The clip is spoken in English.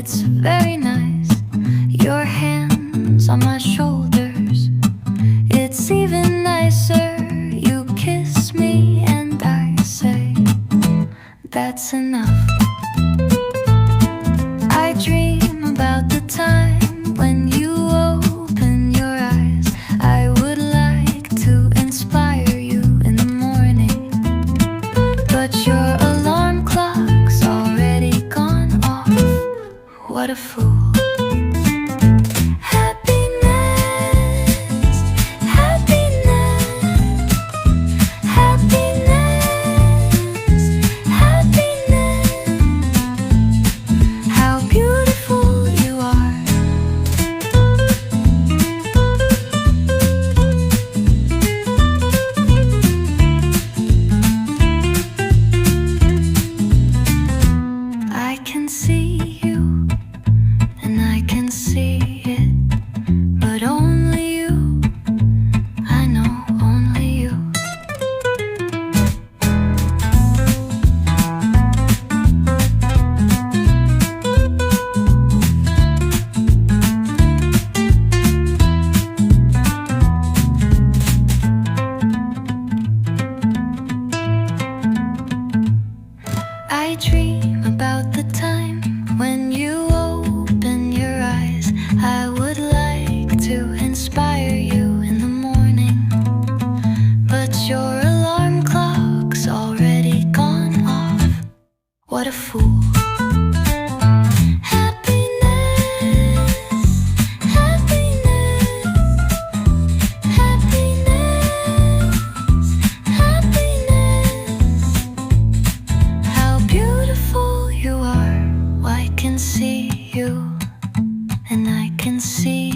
It's very nice, your hands on my shoulders. It's even nicer, you kiss me and I say, that's enough. I dream about the time when you open your eyes. I would like to inspire you in the morning, but your alarm clock's already gone off. What a fool. See you, and I can see it, but only you, I know only you. I dream about the time when you open your eyes. I would like to inspire you in the morning, but your alarm clock's already gone off. What a fool. See you, and I can see